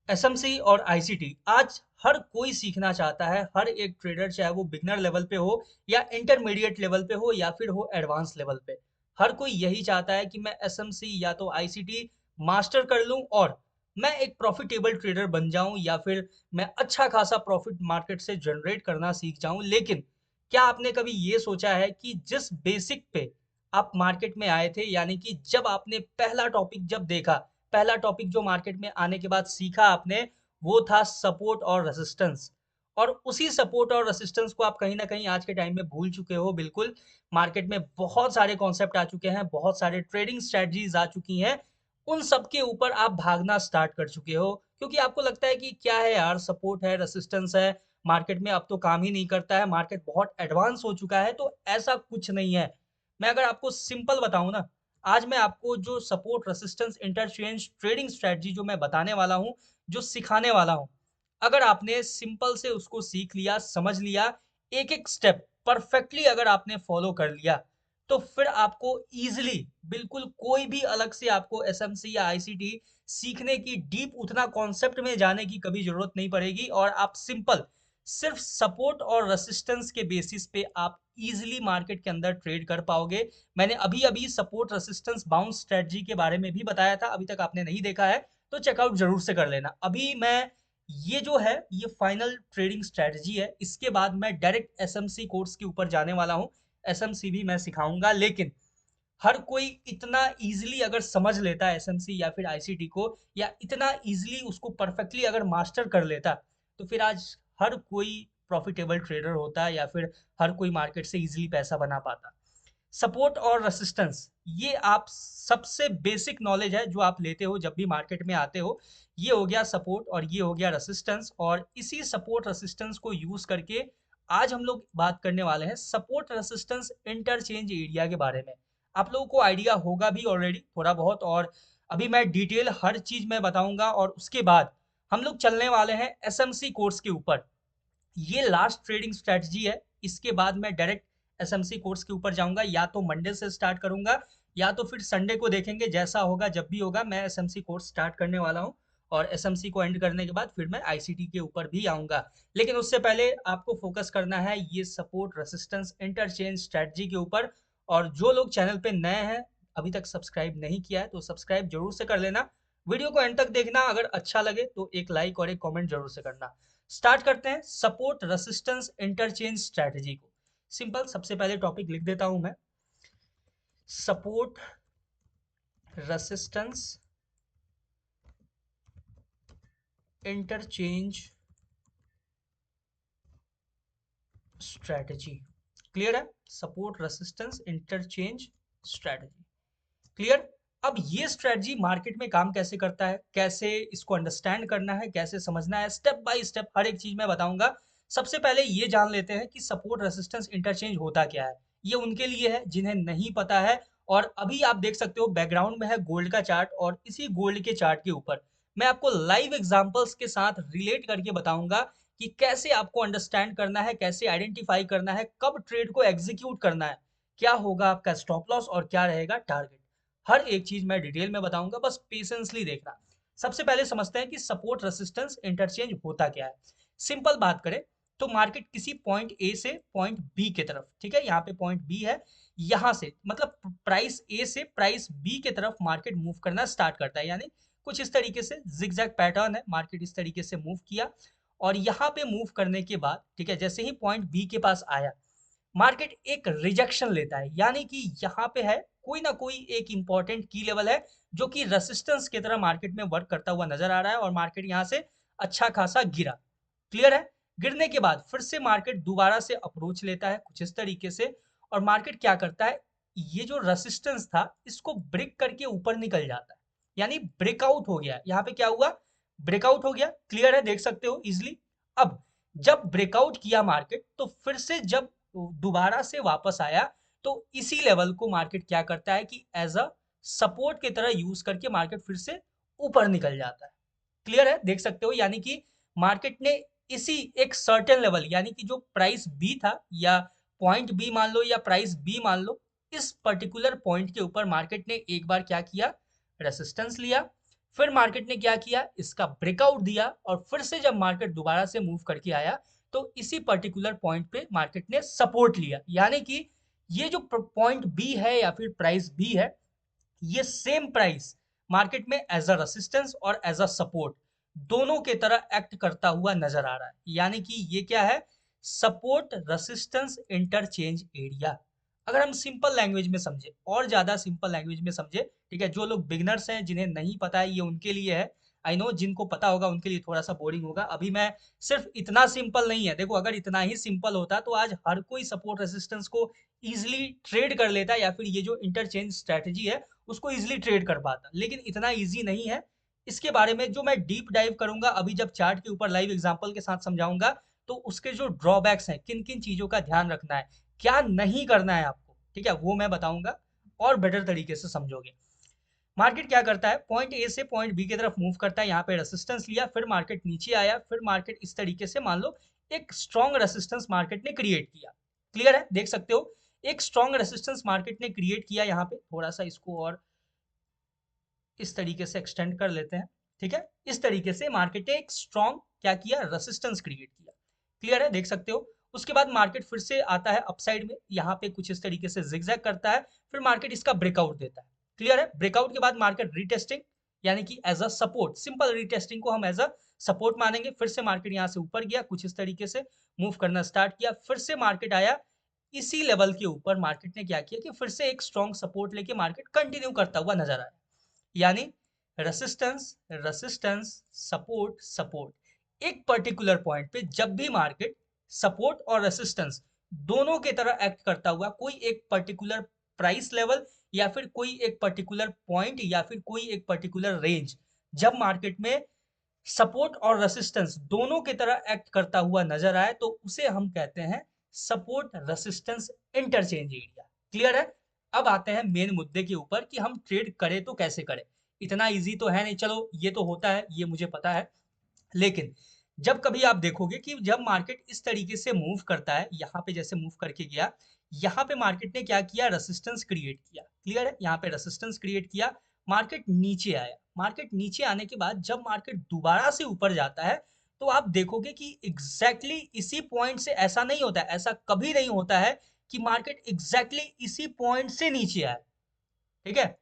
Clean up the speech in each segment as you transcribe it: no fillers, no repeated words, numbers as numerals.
SMC और ICT आज हर कोई सीखना चाहता है। हर एक ट्रेडर, चाहे वो बिगनर लेवल पे हो या इंटरमीडिएट लेवल पे हो या फिर हो एडवांस लेवल पे, हर कोई यही चाहता है कि मैं एसएमसी या तो आईसीटी मास्टर कर लूं और मैं एक प्रॉफिटेबल ट्रेडर बन जाऊं या फिर मैं अच्छा खासा प्रॉफिट मार्केट से जनरेट करना सीख जाऊं। लेकिन क्या आपने कभी ये सोचा है कि जिस बेसिक पे आप मार्केट में आए थे, यानी कि जब आपने पहला टॉपिक जब देखा, पहला टॉपिक जो मार्केट में आने के बाद सीखा आपने, वो था सपोर्ट और रेजिस्टेंस। और उसी सपोर्ट और रेजिस्टेंस को आप कहीं ना कहीं आज के टाइम में भूल चुके हो। बिल्कुल, मार्केट में बहुत सारे कॉन्सेप्ट आ चुके हैं, बहुत सारे ट्रेडिंग स्ट्रेटजीज आ चुकी हैं, उन सब के ऊपर आप भागना स्टार्ट कर चुके हो, क्योंकि आपको लगता है कि क्या है यार, सपोर्ट है, रेसिस्टेंस है, मार्केट में अब तो काम ही नहीं करता है, मार्केट बहुत एडवांस हो चुका है। तो ऐसा कुछ नहीं है। मैं अगर आपको सिंपल बताऊं ना, आज मैं आपको जो support resistance interchange trading strategy जो मैं बताने वाला हूं, जो सिखाने वाला हूं, अगर आपने सिंपल से उसको सीख लिया, समझ लिया, एक एक स्टेप परफेक्टली अगर आपने फॉलो कर लिया, तो फिर आपको इजीली, बिल्कुल कोई भी अलग से आपको एसएमसी या आईसीटी सीखने की, डीप उतना कॉन्सेप्ट में जाने की कभी जरूरत नहीं पड़ेगी। और आप सिंपल सिर्फ सपोर्ट और रेसिस्टेंस के बेसिस पे आप इजीली मार्केट के अंदर ट्रेड कर पाओगे। मैंने अभी अभी सपोर्ट रेसिस्टेंस बाउंस स्ट्रेटजी के बारे में भी बताया था, अभी तक आपने नहीं देखा है तो चेकआउट जरूर से कर लेना। अभी मैं ये जो है ये फाइनल ट्रेडिंग स्ट्रेटजी है, इसके बाद मैं डायरेक्ट एसएमसी कोर्स के ऊपर जाने वाला हूँ। एसएमसी भी मैं सिखाऊंगा, लेकिन हर कोई इतना इजीली अगर समझ लेता है एसएमसी या फिर आईसीटी को, या इतना इजीली उसको परफेक्टली अगर मास्टर कर लेता, तो फिर आज हर कोई प्रॉफिटेबल ट्रेडर होता या फिर हर कोई मार्केट से इजीली पैसा बना पाता। सपोर्ट और रेसिस्टेंस, ये आप सबसे बेसिक नॉलेज है जो आप लेते हो जब भी मार्केट में आते हो। ये हो गया सपोर्ट और ये हो गया रेसिस्टेंस, और इसी सपोर्ट रेसिस्टेंस को यूज करके आज हम लोग बात करने वाले हैं सपोर्ट रेसिस्टेंस इंटरचेंज एरिया के बारे में। आप लोगों को आइडिया होगा भी ऑलरेडी थोड़ा बहुत, और अभी मैं डिटेल हर चीज में बताऊंगा। और उसके बाद हम लोग चलने वाले हैं एसएमसी कोर्स के ऊपर। ये लास्ट ट्रेडिंग स्ट्रेटजी है, इसके बाद मैं डायरेक्ट एसएमसी कोर्स के ऊपर जाऊंगा, या तो मंडे से स्टार्ट करूंगा या तो फिर संडे को देखेंगे, जैसा होगा जब भी होगा मैं एसएमसी कोर्स स्टार्ट करने वाला हूं। और एसएमसी को एंड करने के बाद फिर मैं आईसीटी के ऊपर भी आऊंगा। लेकिन उससे पहले आपको फोकस करना है ये सपोर्ट रेसिस्टेंस इंटरचेंज स्ट्रेटजी के ऊपर। और जो लोग चैनल पे नए हैं, अभी तक सब्सक्राइब नहीं किया है, तो सब्सक्राइब जरूर से कर लेना। वीडियो को एंड तक देखना, अगर अच्छा लगे तो एक लाइक और एक कमेंट जरूर से करना। स्टार्ट करते हैं सपोर्ट रेसिस्टेंस इंटरचेंज स्ट्रेटजी को। सिंपल, सबसे पहले टॉपिक लिख देता हूं मैं, support resistance interchange strategy. Clear है? Support resistance interchange strategy, clear. अब ये स्ट्रेटजी मार्केट में काम कैसे करता है, कैसे इसको अंडरस्टैंड करना है, कैसे समझना है, स्टेप बाय स्टेप हर एक चीज मैं बताऊंगा। सबसे पहले ये जान लेते हैं कि सपोर्ट रेसिस्टेंस इंटरचेंज होता क्या है। ये उनके लिए है जिन्हें नहीं पता है। और अभी आप देख सकते हो बैकग्राउंड में है गोल्ड का चार्ट, और इसी गोल्ड के चार्ट के ऊपर मैं आपको लाइव एग्जांपल्स के साथ रिलेट करके बताऊंगा कि कैसे आपको अंडरस्टैंड करना है, कैसे आइडेंटिफाई करना है, कब ट्रेड को एग्जीक्यूट करना है, क्या होगा आपका स्टॉप लॉस और क्या रहेगा टारगेट। हर एक चीज मैं डिटेल में बताऊंगा, बस पेशेंसली देखना। सबसे पहले समझते हैं कि सपोर्ट रेसिस्टेंस इंटरचेंज होता क्या है। सिंपल बात करें तो मार्केट किसी पॉइंट ए से पॉइंट बी की तरफ, ठीक है, यहाँ पे पॉइंट बी है, यहां से मतलब प्राइस ए से प्राइस बी की तरफ मार्केट मूव करना स्टार्ट करता है। यानी कुछ इस तरीके से जिगजैग पैटर्न है, मार्केट इस तरीके से मूव किया, और यहाँ पे मूव करने के बाद, ठीक है, जैसे ही पॉइंट बी के पास आया, मार्केट एक रिजेक्शन लेता है। यानी कि यहाँ पे है कोई ना कोई एक इंपॉर्टेंट की लेवल है जो कि रेसिस्टेंस की तरह मार्केट में वर्क करता हुआ नजर आ रहा है, और मार्केट यहाँ से अच्छा खासा गिरा। क्लियर है? गिरने के बाद फिर से मार्केट दोबारा से अप्रोच लेता है कुछ इस तरीके से, और मार्केट क्या करता है, ये जो रेसिस्टेंस था इसको ब्रेक करके ऊपर निकल जाता है। यानी ब्रेकआउट हो गया। यहाँ पे क्या हुआ, ब्रेकआउट हो गया। क्लियर है? देख सकते हो इजिली। अब जब ब्रेकआउट किया मार्केट, तो फिर से जब दोबारा से वापस आया, तो इसी लेवल को मार्केट क्या करता है कि एज अ सपोर्ट की तरह यूज करके मार्केट फिर से ऊपर निकल जाता है। क्लियर है? देख सकते हो, यानी कि मार्केट ने इसी एक सर्टेन लेवल, यानी कि जो प्राइस बी था, या पॉइंट बी मान लो या प्राइस बी मान लो, इस पर्टिकुलर पॉइंट के ऊपर मार्केट ने एक बार क्या किया, रेसिस्टेंस लिया, फिर मार्केट ने क्या किया, इसका ब्रेकआउट दिया और फिर से जब मार्केट दोबारा से मूव करके आया तो इसी पर्टिकुलर पॉइंट पे मार्केट ने सपोर्ट लिया। यानी कि ये जो पॉइंट बी है या फिर प्राइस बी है, ये सेम प्राइस मार्केट में एज अ रेसिस्टेंस और एज अ सपोर्ट दोनों के तरह एक्ट करता हुआ नजर आ रहा है। यानी कि ये क्या है, सपोर्ट रेसिस्टेंस इंटरचेंज एरिया। अगर हम सिंपल लैंग्वेज में समझे, और ज्यादा सिंपल लैंग्वेज में समझे, ठीक है, जो लोग बिगनर्स हैं जिन्हें नहीं पता है ये उनके लिए है। आई नो जिनको पता होगा उनके लिए थोड़ा सा बोरिंग होगा। अभी मैं सिर्फ इतना सिंपल नहीं है, देखो अगर इतना ही सिंपल होता तो आज हर कोई सपोर्ट रेसिस्टेंस को इजिली ट्रेड कर लेता या फिर ये जो इंटरचेंज स्ट्रेटजी है उसको इजिली ट्रेड कर पाता, लेकिन इतना इजी नहीं है। इसके बारे में जो मैं डीप डाइव करूंगा अभी जब चार्ट के ऊपर लाइव एग्जांपल के साथ समझाऊंगा, तो उसके जो ड्रॉबैक्स हैं, किन किन चीजों का ध्यान रखना है, क्या नहीं करना है आपको, ठीक है, वो मैं बताऊंगा और बेटर तरीके से समझोगे। मार्केट क्या करता है, पॉइंट ए से पॉइंट बी की तरफ मूव करता है, यहाँ पे रेसिस्टेंस लिया, फिर मार्केट नीचे आया, फिर मार्केट इस तरीके से मान लो एक स्ट्रॉन्ग रेसिस्टेंस मार्केट ने क्रिएट किया। क्लियर है, देख सकते हो एक स्ट्रॉन्ग रेसिस्टेंस मार्केट ने क्रिएट किया। यहाँ पे थोड़ा सा इसको और इस तरीके से एक्सटेंड कर लेते हैं, ठीक है। इस तरीके से मार्केट ने एक स्ट्रॉन्ग क्या किया, रेसिस्टेंस क्रिएट किया। क्लियर है, देख सकते हो। उसके बाद मार्केट फिर से आता है अपसाइड में, यहाँ पे कुछ इस तरीके से जिगजैग करता है, फिर मार्केट इसका ब्रेकआउट देता है। क्लियर है, ब्रेकआउट के बाद मार्केट रीटेस्टिंग, यानी कि as a support, simple retesting को हम एज अ सपोर्ट मानेंगे। फिर से मार्केट यहाँ से ऊपर गया, कुछ इस तरीके से मूव करना स्टार्ट किया, फिर से मार्केट आया इसी लेवल के ऊपर। मार्केट ने क्या किया कि फिर से एक स्ट्रॉन्ग सपोर्ट लेके मार्केट कंटिन्यू करता हुआ नजर आया। यानी रेसिस्टेंस रेसिस्टेंस सपोर्ट सपोर्ट, एक पर्टिकुलर पॉइंट पे जब भी मार्केट सपोर्ट और रेसिस्टेंस दोनों के तरह एक्ट करता हुआ, कोई एक पर्टिकुलर प्राइस लेवल या फिर कोई एक पर्टिकुलर पॉइंट या फिर कोई एक पर्टिकुलर रेंज जब मार्केट में सपोर्ट और रेसिस्टेंस दोनों की तरह एक्ट करता हुआ नजर आए तो उसे हम कहते हैं support resistance interchange area. Clear है। अब आते हैं मेन मुद्दे के ऊपर कि हम ट्रेड करें तो कैसे करें। इतना इजी तो है नहीं, चलो ये तो होता है, ये मुझे पता है, लेकिन जब कभी आप देखोगे कि जब मार्केट इस तरीके से मूव करता है, यहाँ पे जैसे मूव करके गया, यहाँ पे मार्केट ने क्या किया, रेसिस्टेंस क्रिएट किया। क्लियर है, यहाँ पे रेसिस्टेंस क्रिएट किया, मार्केट नीचे आया। मार्केट नीचे आने के बाद जब मार्केट दोबारा से ऊपर जाता है तो आप देखोगे कि एग्जैक्टली इसी पॉइंट से, ऐसा नहीं होता है, ऐसा कभी नहीं होता है कि मार्केट एग्जैक्टली इसी पॉइंट से नीचे आए। ठीक है,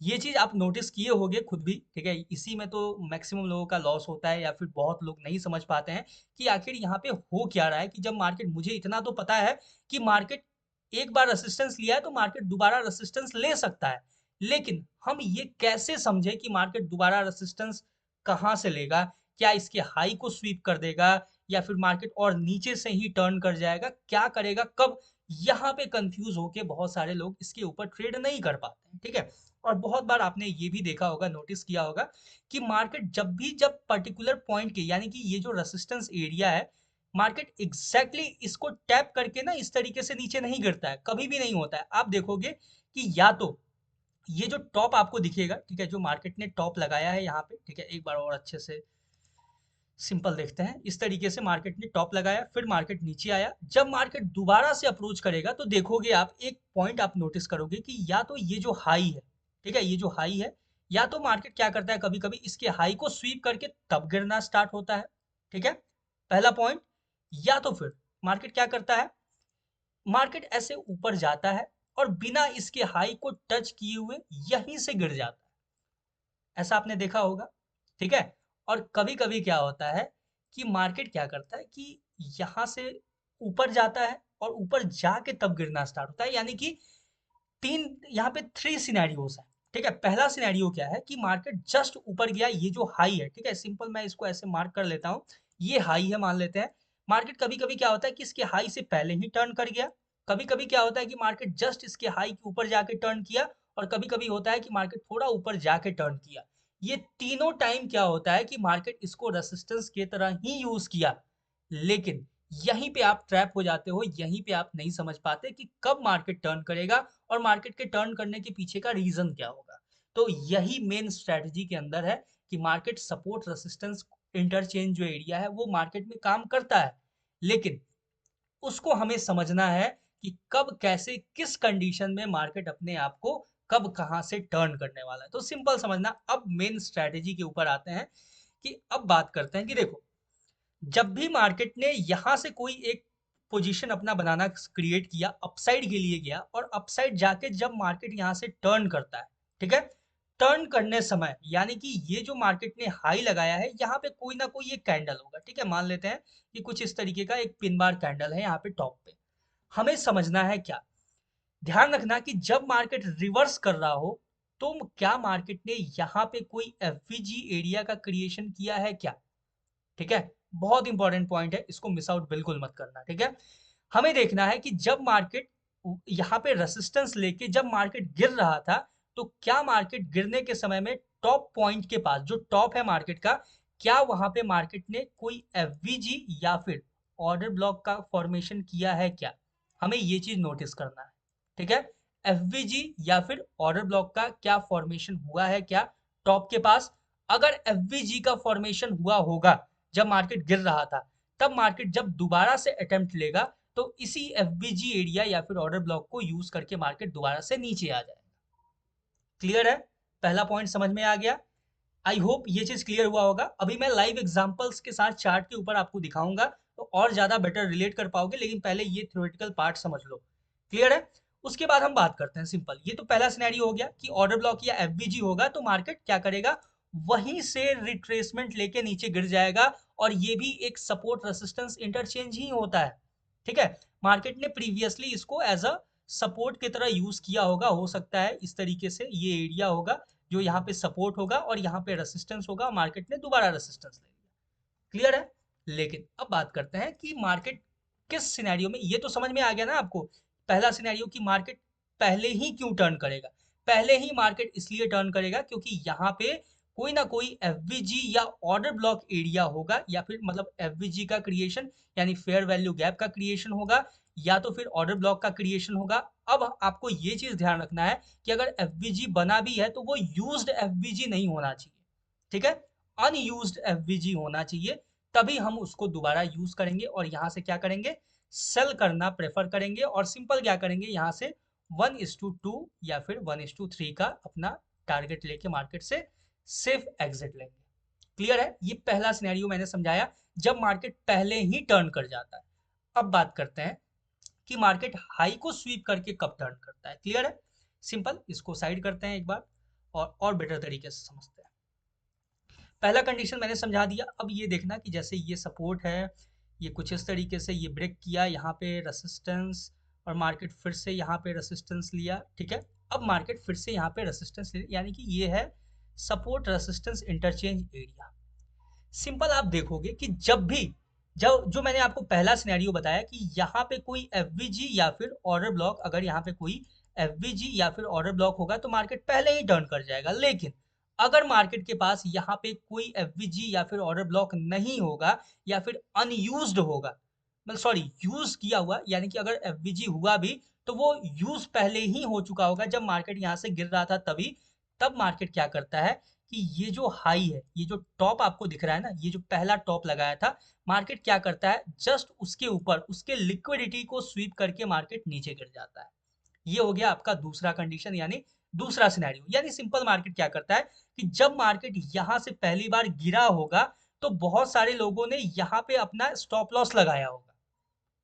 ये चीज आप नोटिस किए होंगे खुद भी, ठीक है। इसी में तो मैक्सिमम लोगों का लॉस होता है या फिर बहुत लोग नहीं समझ पाते हैं कि आखिर यहाँ पे हो क्या रहा है। कि जब मार्केट, मुझे इतना तो पता है कि मार्केट एक बार रेसिस्टेंस लिया है तो मार्केट दोबारा रेसिस्टेंस ले सकता है, लेकिन हम ये कैसे समझे कि मार्केट दोबारा रेसिस्टेंस कहाँ से लेगा, क्या इसके हाई को स्वीप कर देगा या फिर मार्केट और नीचे से ही टर्न कर जाएगा, क्या करेगा, कब, यहाँ पे कंफ्यूज होके बहुत सारे लोग इसके ऊपर ट्रेड नहीं कर पाते हैं। ठीक है, और बहुत बार आपने ये भी देखा होगा, नोटिस किया होगा कि मार्केट जब पर्टिकुलर पॉइंट के, यानी कि ये जो रेसिस्टेंस एरिया है, मार्केट एग्जैक्टली इसको टैप करके ना इस तरीके से नीचे नहीं गिरता है, कभी भी नहीं होता है। आप देखोगे कि या तो ये जो टॉप आपको दिखेगा, ठीक है, जो मार्केट ने टॉप लगाया है यहाँ पे, ठीक है, एक बार और अच्छे से सिंपल देखते हैं। इस तरीके से मार्केट ने टॉप लगाया, फिर मार्केट नीचे आया, जब मार्केट दोबारा से अप्रोच करेगा तो देखोगे आप एक पॉइंट आप नोटिस करोगे कि या तो ये जो हाई है, ठीक है, ये जो हाई है, या तो मार्केट क्या करता है, कभी कभी इसके हाई को स्वीप करके तब गिरना स्टार्ट होता है। ठीक है, पहला पॉइंट। या तो फिर मार्केट क्या करता है, मार्केट ऐसे ऊपर जाता है और बिना इसके हाई को टच किए हुए यहीं से गिर जाता है, ऐसा आपने देखा होगा। ठीक है, और कभी कभी क्या होता है कि मार्केट क्या करता है कि यहाँ से ऊपर जाता है और ऊपर जाके तब गिरना स्टार्ट होता है। यानी कि तीन, यहाँ पे थ्री सिनेरियोस है। ठीक है, पहला सिनेरियो क्या है कि मार्केट जस्ट ऊपर गया, ये जो हाई है, ठीक है, सिंपल मैं इसको ऐसे मार्क कर लेता हूँ, ये हाई है मान लेते हैं। मार्केट कभी कभी क्या होता है कि इसके हाई से पहले ही टर्न कर गया, कभी कभी क्या होता है कि मार्केट जस्ट इसके हाई के ऊपर जाके टर्न किया, और कभी कभी होता है कि मार्केट थोड़ा ऊपर जाके टर्न किया। ये तीनों टाइम क्या होता है कि मार्केट इसको रेसिस्टेंस की तरह ही यूज किया, लेकिन यहीं पे आप ट्रैप हो जाते हो, यहीं पे आप नहीं समझ पाते कि कब मार्केट टर्न करेगा और मार्केट के टर्न करने के पीछे का रीजन क्या होगा। तो यही मेन स्ट्रेटजी के अंदर है कि मार्केट सपोर्ट रेसिस्टेंस इंटरचेंज जो एरिया है वो मार्केट में काम करता है, लेकिन उसको हमें समझना है कि कब, कैसे, किस कंडीशन में मार्केट अपने आप को कब कहाँ से टर्न करने वाला है। तो सिंपल समझना। अब मेन स्ट्रैटेजी के ऊपर आते हैं कि अब बात करते हैं कि देखो, जब भी मार्केट ने यहाँ से कोई एक पोजीशन अपना बनाना क्रिएट किया, अपसाइड के लिए गया, और अपसाइड जाके जब मार्केट यहाँ से टर्न करता है, ठीक है, टर्न करने समय यानी कि ये जो मार्केट ने हाई लगाया है, यहाँ पे कोई ना कोई एक कैंडल होगा, ठीक है, मान लेते हैं कि कुछ इस तरीके का एक पिन बार कैंडल है यहाँ पे टॉप पे। हमें समझना है क्या, ध्यान रखना कि जब मार्केट रिवर्स कर रहा हो तो क्या मार्केट ने यहाँ पे कोई एफवीजी एरिया का क्रिएशन किया है क्या, ठीक है, बहुत इंपॉर्टेंट पॉइंट है, इसको मिस आउट बिल्कुल मत करना, ठीक है। हमें देखना है कि जब मार्केट यहाँ पे रेसिस्टेंस लेके जब मार्केट गिर रहा था, तो क्या मार्केट गिरने के समय में टॉप पॉइंट के पास जो टॉप है मार्केट का, क्या वहां पे मार्केट ने कोई एफवीजी या फिर ऑर्डर ब्लॉक का फॉर्मेशन किया है क्या, हमें ये चीज नोटिस करना है, ठीक है। एफवीजी या फिर ऑर्डर ब्लॉक का क्या फॉर्मेशन हुआ है क्या टॉप के पास। अगर एफवीजी का फॉर्मेशन हुआ होगा जब मार्केट गिर रहा था, तब मार्केट जब दोबारा से अटेम्प्ट लेगा तो इसी एफबीजी एरिया या फिर ऑर्डर ब्लॉक को यूज करके मार्केट दोबारा से नीचे आ जाएगा। क्लियर है, पहला पॉइंट समझ में आ गया। आई होप ये चीज क्लियर हुआ होगा। अभी मैं लाइव एग्जांपल्स के साथ चार्ट के ऊपर आपको दिखाऊंगा तो और ज्यादा बेटर रिलेट कर पाओगे, लेकिन पहले ये थ्योरेटिकल पार्ट समझ लो। क्लियर है, उसके बाद हम बात करते हैं सिंपल। ये तो पहला सिनेरियो हो गया कि ऑर्डर ब्लॉक या एफबीजी होगा तो मार्केट क्या करेगा, वहीं से रिट्रेसमेंट लेके नीचे गिर जाएगा, और ये भी एक सपोर्ट रेसिस्टेंस इंटरचेंज ही होता है, ठीक है। मार्केट ने प्रीवियसली इसको एज अ सपोर्ट की तरह यूज किया होगा, हो सकता है इस तरीके से ये एरिया होगा जो यहाँ पे सपोर्ट होगा और यहाँ पे रेसिस्टेंस होगा, मार्केट ने दोबारा रेसिस्टेंस ले लिया। क्लियर है, लेकिन अब बात करते हैं कि मार्केट किस सिनेरियो में, ये तो समझ में आ गया ना आपको। पहला सिनेरियो कि मार्केट पहले ही क्यों टर्न करेगा, पहले ही मार्केट इसलिए टर्न करेगा क्योंकि यहाँ पे कोई ना कोई एफवीजी या ऑर्डर ब्लॉक एरिया होगा, या फिर मतलब एफवीजी का क्रिएशन यानी फेयर वैल्यू गैप का क्रिएशन होगा, या तो फिर ऑर्डर ब्लॉक का क्रिएशन होगा। अब आपको ये चीज ध्यान रखना है कि अगर एफवीजी बना भी है तो वो यूज्ड एफवीजी नहीं होना चाहिए, ठीक है, अनयूज्ड एफवीजी होना चाहिए, तभी हम उसको दोबारा यूज करेंगे और यहाँ से क्या करेंगे, सेल करना प्रेफर करेंगे, और सिंपल क्या करेंगे, यहाँ से 1:2 या फिर 1:3 का अपना टारगेट लेके मार्केट से सेफ एग्जिट लेंगे। क्लियर है, ये पहला सिनेरियो मैंने समझाया जब मार्केट पहले ही टर्न कर जाता है। अब बात करते हैं कि मार्केट हाई को स्वीप करके कब टर्न करता है। क्लियर है, सिंपल, इसको साइड करते हैं एक बार और बेटर तरीके से समझते हैं। पहला कंडीशन मैंने समझा दिया। अब ये देखना कि जैसे ये सपोर्ट है, ये कुछ इस तरीके से ये ब्रेक किया, यहाँ पे रेसिस्टेंस, और मार्केट फिर से यहाँ पे रेसिस्टेंस लिया, ठीक है। अब मार्केट फिर से यहाँ पे रेसिस्टेंस ले, यानी कि ये है support resistance interchange area. Simple आप देखोगे कि जब भी जब जो मैंने आपको पहला सिनेरियो बताया कि यहाँ पे कोई एफवीजी या फिर ऑर्डर ब्लॉक, अगर यहाँ पे कोई एफवीजी या फिर ऑर्डर ब्लॉक होगा तो मार्केट पहले ही टर्न कर जाएगा। लेकिन अगर मार्केट के पास यहाँ पे कोई एफवीजी या फिर ऑर्डर ब्लॉक नहीं होगा, या फिर अनयूज्ड होगा, मतलब सॉरी यूज किया हुआ, यानी कि अगर एफवीजी हुआ भी तो वो यूज पहले ही हो चुका होगा जब मार्केट यहाँ से गिर रहा था तभी, तब मार्केट क्या करता है कि ये जो हाई है, ये जो टॉप आपको दिख रहा है ना, ये जो पहला टॉप लगाया था, मार्केट क्या करता है, जस्ट उसके ऊपर उसके लिक्विडिटी को स्वीप करके मार्केट नीचे गिर जाता है। ये हो गया आपका दूसरा कंडीशन, यानी दूसरा सिनेरियो। यानी सिंपल मार्केट क्या करता है कि जब मार्केट यहाँ से पहली बार गिरा होगा तो बहुत सारे लोगों ने यहाँ पे अपना स्टॉप लॉस लगाया होगा।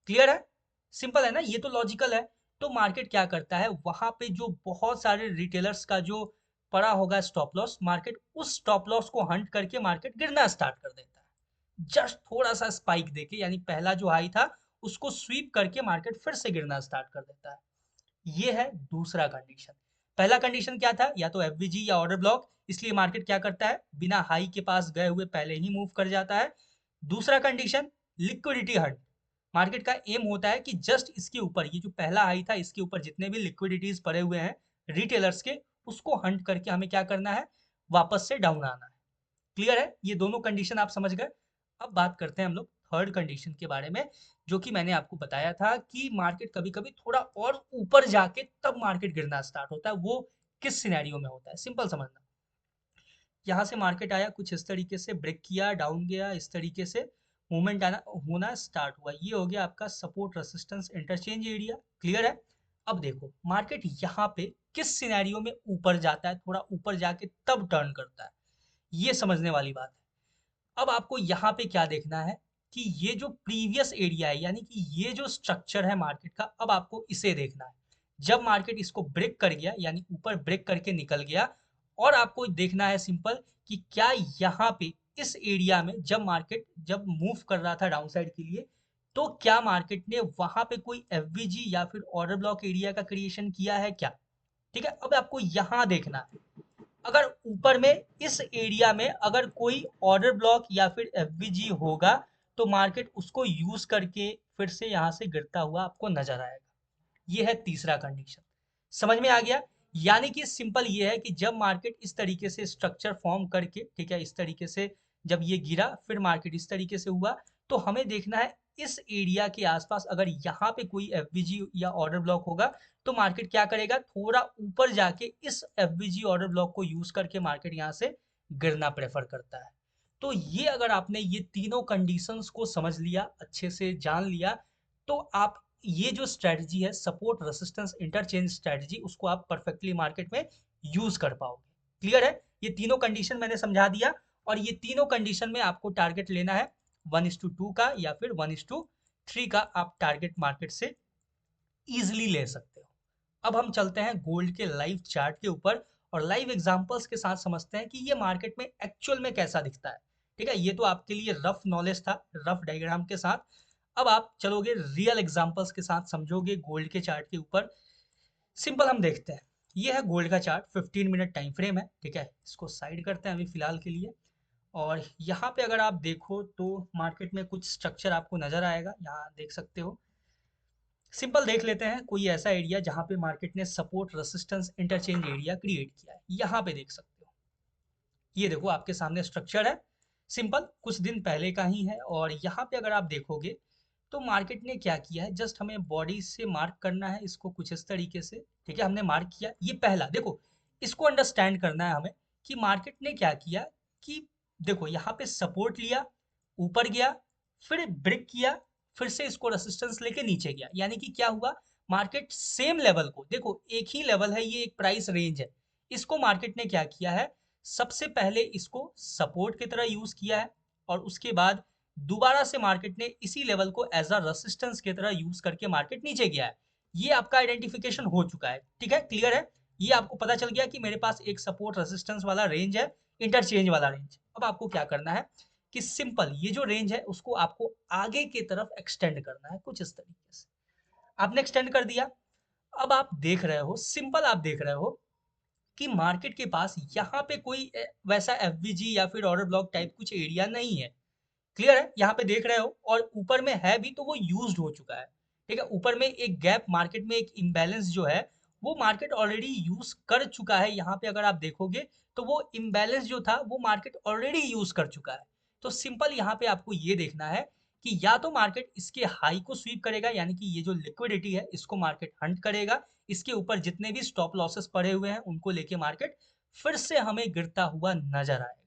क्लियर है, सिंपल है ना, ये तो लॉजिकल है। तो मार्केट क्या करता है, वहां पे जो बहुत सारे रिटेलर्स का जो पड़ा होगा स्टॉप लॉस, मार्केट उस स्टॉप लॉस को हंट करके मार्केट गिरना स्टार्ट कर देता है, जस्ट थोड़ा सा स्पाइक देके, यानी पहला जो हाई था उसको स्वीप करके मार्केट फिर से गिरना स्टार्ट कर देता है। ये है दूसरा कंडीशन। पहला कंडीशन क्या था, या तो एफवीजी या ऑर्डर ब्लॉक, इसलिए मार्केट क्या करता है, बिना हाई के पास गए हुए पहले ही मूव कर जाता है। दूसरा कंडीशन, लिक्विडिटी हंट। मार्केट का एम होता है कि जस्ट इसके ऊपर, ये जो पहला हाई था इसके ऊपर जितने भी लिक्विडिटीज पड़े हुए हैं रिटेलर्स के, उसको हंट करके हमें क्या करना है, वापस से डाउन आना है। क्लियर है, ये दोनों कंडीशन आप समझ गए। अब बात करते हैं हम लोग थर्ड कंडीशन के बारे में, जो कि मैंने आपको बताया था कि मार्केट कभी कभी थोड़ा और ऊपर जाके तब मार्केट गिरना स्टार्ट होता है। वो किस सिनेरियो में होता है, सिंपल समझना। यहाँ से मार्केट आया, कुछ इस तरीके से ब्रेक किया, डाउन गया, इस तरीके से मूवमेंट आना होना स्टार्ट हुआ, ये हो गया आपका support resistance interchange area. Clear है, अब देखो मार्केट यहाँ पे किस सिनेरियो में ऊपर जाता है, थोड़ा ऊपर जाके तब टर्न करता है, ये समझने वाली बात है। अब आपको यहाँ पे क्या देखना है कि ये जो प्रीवियस एरिया है, यानी कि ये जो स्ट्रक्चर है मार्केट का, अब आपको इसे देखना है। जब मार्केट इसको ब्रेक कर गया, यानी ऊपर ब्रेक करके निकल गया, और आपको देखना है सिंपल कि क्या यहाँ पे इस एरिया में जब मूव कर रहा था डाउन साइड के लिए, तो क्या मार्केट ने वहां पे कोई एफवीजी या फिर ऑर्डर ब्लॉक एरिया का क्रिएशन किया है क्या। ठीक है, अब आपको यहाँ देखना है, अगर ऊपर में इस एरिया में अगर कोई ऑर्डर ब्लॉक या फिर एफवीजी होगा, तो मार्केट उसको यूज करके फिर से यहाँ से गिरता हुआ आपको नजर आएगा। ये है तीसरा कंडीशन। समझ में आ गया। यानी कि सिंपल ये है कि जब मार्केट इस तरीके से स्ट्रक्चर फॉर्म करके, ठीक है, इस तरीके से जब ये गिरा, फिर मार्केट इस तरीके से हुआ, तो हमें देखना है इस एरिया के आसपास अगर यहाँ पे कोई एफवीजी या ऑर्डर ब्लॉक होगा, तो मार्केट क्या करेगा, थोड़ा ऊपर जाके इस एफवीजी ऑर्डर ब्लॉक को यूज करके मार्केट यहाँ से गिरना प्रेफर करता है। तो ये अगर आपने ये तीनों कंडीशंस को समझ लिया, अच्छे से जान लिया, तो आप ये जो स्ट्रेटजी है सपोर्ट रेसिस्टेंस इंटरचेंज स्ट्रेटजी, उसको आप परफेक्टली मार्केट में यूज कर पाओगे। क्लियर है, ये तीनों कंडीशन मैंने समझा दिया, और ये तीनों कंडीशन में आपको टारगेट लेना है 1:2 का या फिर 1:3 का, आप टारगेट मार्केट से इजिली ले सकते हो। अब हम चलते हैं गोल्ड के लाइव चार्ट के ऊपर, और लाइव एग्जांपल्स के साथ समझते हैं कि ये मार्केट में एक्चुअल में कैसा दिखता है। ठीक है, ये तो आपके लिए रफ नॉलेज था, रफ डायग्राम के साथ। अब आप चलोगे रियल एग्जांपल्स के साथ, समझोगे गोल्ड के चार्ट के ऊपर। सिंपल हम देखते हैं, ये है गोल्ड का चार्ट, 15 मिनट टाइम फ्रेम है। ठीक है, इसको साइड करते हैं अभी फिलहाल के लिए। और यहाँ पे अगर आप देखो तो मार्केट में कुछ स्ट्रक्चर आपको नजर आएगा, यहाँ देख सकते हो। सिंपल देख लेते हैं कोई ऐसा एरिया जहाँ पे मार्केट ने support resistance interchange area create किया है, यहाँ पे देख सकते हो। ये देखो आपके सामने स्ट्रक्चर है, सिंपल कुछ दिन पहले का ही है। और यहाँ पे अगर आप देखोगे तो मार्केट ने क्या किया है, जस्ट हमें बॉडी से मार्क करना है इसको कुछ इस तरीके से। ठीक है, हमने मार्क किया, ये पहला देखो, इसको अंडरस्टैंड करना है हमें कि मार्केट ने क्या किया कि देखो यहाँ पे सपोर्ट लिया, ऊपर गया, फिर ब्रेक किया, फिर से इसको रेसिस्टेंस लेके नीचे गया। यानी कि क्या हुआ, मार्केट सेम लेवल को, देखो एक ही लेवल है, ये एक प्राइस रेंज है, इसको मार्केट ने क्या किया है, सबसे पहले इसको सपोर्ट की तरह यूज किया है, और उसके बाद दोबारा से मार्केट ने इसी लेवल को एज अ रेसिस्टेंस की तरह यूज करके मार्केट नीचे गया है। ये आपका आइडेंटिफिकेशन हो चुका है। ठीक है, क्लियर है, ये आपको पता चल गया कि मेरे पास एक सपोर्ट रेसिस्टेंस वाला रेंज है, इंटरचेंज वाला रेंज। अब आपको क्या करना है कि सिंपल ये जो रेंज है उसको आपको आगे की तरफ एक्सटेंड करना है कुछ इस तरीके से। आपने एक्सटेंड कर दिया। अब आप देख रहे हो, सिंपल आप देख रहे हो कि मार्केट के पास यहाँ पे कोई वैसा एफवीजी या फिर ऑर्डर ब्लॉक टाइप कुछ एरिया नहीं है। क्लियर है, यहाँ पे देख रहे हो, और ऊपर में है भी तो वो यूज्ड हो चुका है। ठीक है, ऊपर में एक गैप, मार्केट में एक इम्बैलेंस जो है वो मार्केट ऑलरेडी यूज कर चुका है। यहाँ पे अगर आप देखोगे तो वो इम्बैलेंस जो था वो मार्केट ऑलरेडी यूज कर चुका है। तो सिंपल यहाँ पे आपको ये देखना है कि या तो मार्केट इसके हाई को स्वीप करेगा, यानी कि ये जो लिक्विडिटी है इसको मार्केट हंट करेगा, इसके ऊपर जितने भी स्टॉप लॉसेस पड़े हुए हैं उनको लेके मार्केट फिर से हमें गिरता हुआ नजर आएगा।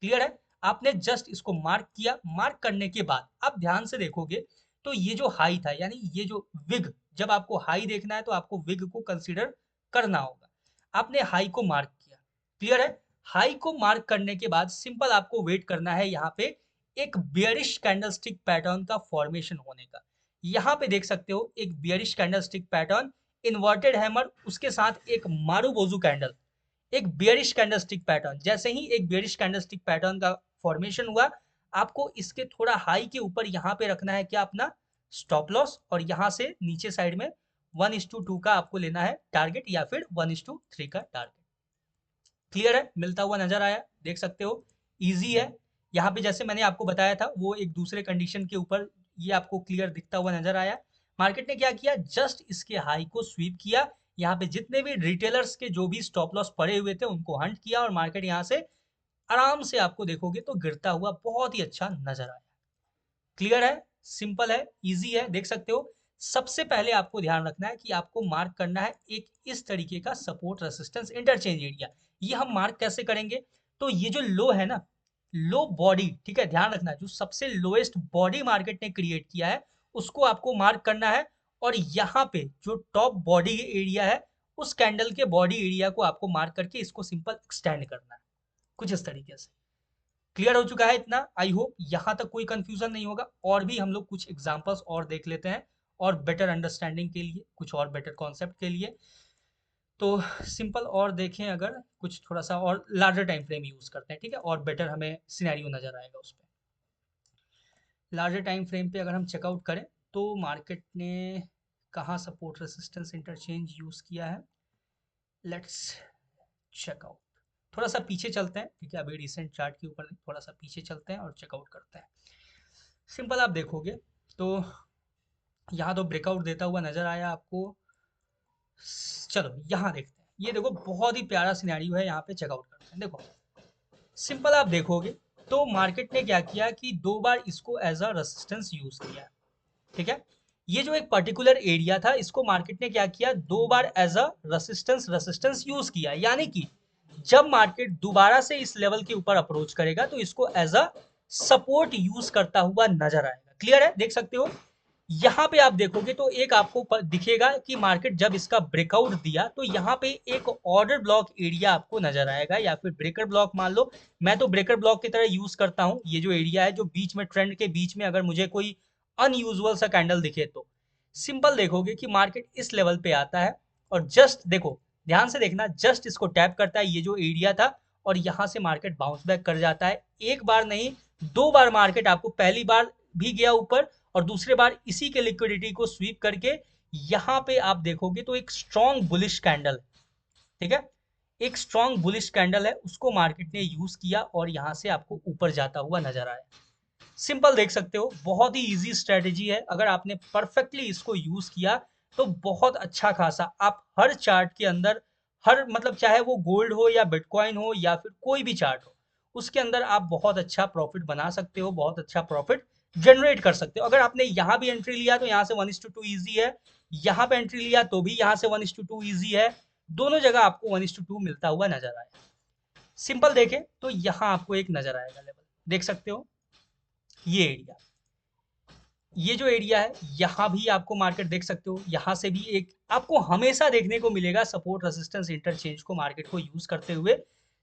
क्लियर है, आपने जस्ट इसको मार्क किया, मार्क करने के बाद आप ध्यान से देखोगे तो ये जो हाई था, यानी ये जो विग, जब आपको हाई देखना है तो आपको विग को कंसीडर करना होगा। आपने हाई को मार्क किया, क्लियर है, हाई को मार्क करने के बाद सिंपल आपको वेट करना है यहाँ पे एक बियरिश कैंडलस्टिक पैटर्न का फॉर्मेशन होने का। यहाँ पे देख सकते हो एक bearish candlestick pattern, inverted hammer, उसके साथ एक मारुबोजू कैंडल, एक बियरिश कैंडलस्टिक पैटर्न। जैसे ही एक बियरिश कैंडलस्टिक पैटर्न का फॉर्मेशन हुआ, आपको इसके थोड़ा हाई के ऊपर यहाँ पे रखना है क्या, अपना स्टॉप लॉस, और यहाँ से नीचे साइड में 1:2 का आपको लेना है टारगेट, या फिर 1:3 का टारगेट। क्लियर है, मिलता हुआ नजर आया, देख सकते हो, इजी है। यहाँ पे जैसे मैंने आपको बताया था वो एक दूसरे कंडीशन के ऊपर ये आपको क्लियर दिखता हुआ नजर आया। मार्केट ने क्या किया, जस्ट इसके हाई को स्वीप किया, यहाँ पे जितने भी रिटेलर्स के जो भी स्टॉप लॉस पड़े हुए थे उनको हंट किया, और मार्केट यहाँ से आराम से आपको देखोगे तो गिरता हुआ बहुत ही अच्छा नजर आया। क्लियर है, सिंपल है, इजी है, देख सकते हो। सबसे पहले आपको ध्यान रखना है कि आपको मार्क करना है एक इस तरीके का सपोर्ट रेसिस्टेंस इंटरचेंज एरिया। ये हम मार्क कैसे करेंगे, तो ये जो लो है ना, लो बॉडी, ठीक है, ध्यान रखना, जो सबसे लोएस्ट बॉडी मार्केट ने क्रिएट किया है उसको आपको मार्क करना है, और यहाँ पे जो टॉप बॉडी एरिया है उस कैंडल के बॉडी एरिया को आपको मार्क करके इसको सिंपल एक्सटेंड करना है, कुछ इस तरीके से। क्लियर हो चुका है इतना? आई होप यहाँ तक कोई कंफ्यूजन नहीं होगा। और भी हम लोग कुछ एग्जांपल्स और देख लेते हैं, और बेटर अंडरस्टैंडिंग के लिए, कुछ और बेटर कॉन्सेप्ट के लिए। तो सिंपल और देखें, अगर कुछ थोड़ा सा और लार्जर टाइम फ्रेम यूज करते हैं, ठीक है, और बेटर हमें सिनेरियो नजर आएगा उस पर। लार्जर टाइम फ्रेम पे अगर हम चेकआउट करें तो मार्केट ने कहाँ सपोर्ट रेसिस्टेंस इंटरचेंज यूज किया है, लेट्स चेकआउट। थोड़ा सा पीछे चलते हैं, ठीक है, अभी रिसेंट चार्ट के ऊपर थोड़ा सा पीछे चलते हैं और चेकआउट करते हैं। सिंपल आप देखोगे तो यहाँ तो ब्रेकआउट देता हुआ नजर आया आपको। चलो यहाँ देखते हैं, ये देखो बहुत ही प्यारा सिनेरियो है, यहाँ पे चेकआउट करते हैं। देखो सिंपल आप देखोगे तो मार्केट ने क्या किया कि 2 बार इसको एज अ रेसिस्टेंस यूज किया, ठीक है। ये जो एक पर्टिकुलर एरिया था, इसको मार्केट ने क्या किया, 2 बार एज अ रेसिस्टेंस यूज किया। यानी कि जब मार्केट दोबारा से इस लेवल के ऊपर अप्रोच करेगा तो इसको एज अ सपोर्ट यूज करता हुआ नजर आएगा। क्लियर है? देख सकते हो यहाँ पे आप देखोगे तो एक आपको दिखेगा कि मार्केट जब इसका ब्रेकआउट दिया तो यहाँ पे एक ऑर्डर ब्लॉक एरिया आपको नजर आएगा, या फिर ब्रेकर ब्लॉक मान लो। मैं तो ब्रेकर ब्लॉक की तरह यूज करता हूँ। ये जो एरिया है, जो बीच में ट्रेंड के बीच में अगर मुझे कोई अनयूजुअल सा कैंडल दिखे तो सिंपल देखोगे कि मार्केट इस लेवल पे आता है और जस्ट देखो, ध्यान से देखना, जस्ट इसको टैप करता है, ये जो एरिया था, और यहाँ से मार्केट बाउंस बैक कर जाता है। एक बार नहीं, 2 बार मार्केट आपको पहली बार भी गया ऊपर और दूसरे बार इसी के लिक्विडिटी को स्वीप करके यहाँ पे आप देखोगे तो एक स्ट्रॉन्ग बुलिश कैंडल, ठीक है, एक स्ट्रॉन्ग बुलिश कैंडल है, उसको मार्केट ने यूज किया और यहाँ से आपको ऊपर जाता हुआ नजर आया। सिंपल देख सकते हो, बहुत ही इजी स्ट्रेटेजी है। अगर आपने परफेक्टली इसको यूज किया तो बहुत अच्छा खासा आप हर चार्ट के अंदर, हर मतलब चाहे वो गोल्ड हो या बिटकॉइन हो या फिर कोई भी चार्ट हो, उसके अंदर आप बहुत अच्छा प्रॉफिट बना सकते हो, बहुत अच्छा प्रॉफिट जनरेट कर सकते हो। अगर आपने यहाँ भी एंट्री लिया तो यहाँ से 1:2 ईजी है, यहाँ पे एंट्री लिया तो भी यहाँ से 1:2 ईजी है, दोनों जगह आपको 1:2 मिलता हुआ नजर आया। सिंपल देखें तो यहाँ आपको एक नजर आएगा लेवल, देख सकते हो ये एरिया, ये जो एरिया है, यहाँ भी आपको मार्केट देख सकते हो, यहाँ से भी एक आपको हमेशा देखने को मिलेगा सपोर्ट रेजिस्टेंस इंटरचेंज को मार्केट को यूज करते हुए।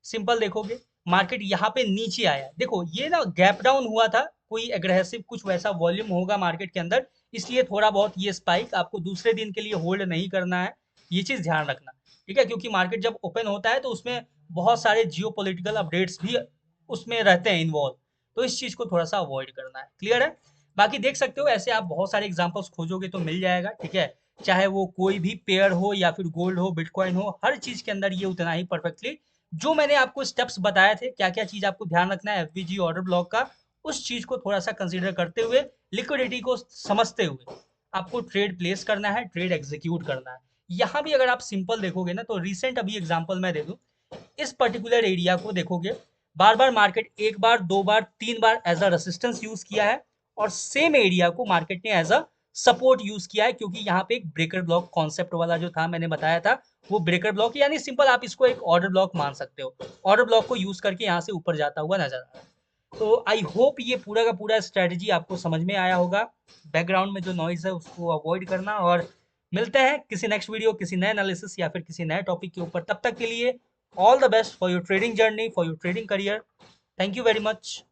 सिंपल देखोगे मार्केट यहाँ पे नीचे आया, देखो ये ना गैप डाउन हुआ था, कोई एग्रेसिव कुछ वैसा वॉल्यूम होगा मार्केट के अंदर, इसलिए थोड़ा बहुत ये स्पाइक आपको दूसरे दिन के लिए होल्ड नहीं करना है, ये चीज ध्यान रखना, ठीक है। क्योंकि मार्केट जब ओपन होता है तो उसमें बहुत सारे जियो पोलिटिकल अपडेट्स भी उसमें रहते हैं इन्वॉल्व, तो इस चीज को थोड़ा सा अवॉइड करना है। क्लियर है? बाकी देख सकते हो ऐसे आप बहुत सारे एग्जांपल्स खोजोगे तो मिल जाएगा, ठीक है। चाहे वो कोई भी पेयर हो या फिर गोल्ड हो, बिटकॉइन हो, हर चीज के अंदर ये उतना ही परफेक्टली जो मैंने आपको स्टेप्स बताए थे, क्या क्या चीज आपको ध्यान रखना है एफवीजी ऑर्डर ब्लॉक का, उस चीज को थोड़ा सा कंसीडर करते हुए, लिक्विडिटी को समझते हुए आपको ट्रेड प्लेस करना है, ट्रेड एग्जीक्यूट करना है। यहाँ भी अगर आप सिंपल देखोगे ना तो रिसेंट अभी एग्जाम्पल मैं दे दूं, इस पर्टिकुलर एरिया को देखोगे, बार बार मार्केट 1 बार 2 बार 3 बार एज अ रेसिस्टेंस यूज किया है और सेम एरिया को मार्केट ने एज अ सपोर्ट यूज किया है, क्योंकि यहाँ पे एक ब्रेकर ब्लॉक कॉन्सेप्ट वाला जो था मैंने बताया था, वो ब्रेकर ब्लॉक, यानी सिंपल आप इसको एक ऑर्डर ब्लॉक मान सकते हो, ऑर्डर ब्लॉक को यूज करके यहाँ से ऊपर जाता हुआ नजर आ रहा है। तो आई होप ये पूरा का पूरा स्ट्रेटेजी आपको समझ में आया होगा। बैकग्राउंड में जो नॉइज है उसको अवॉइड करना, और मिलते हैं किसी नेक्स्ट वीडियो, किसी नए एनालिसिस या फिर किसी नए टॉपिक के ऊपर। तब तक के लिए all the best for your trading journey, for your trading career. Thank you very much.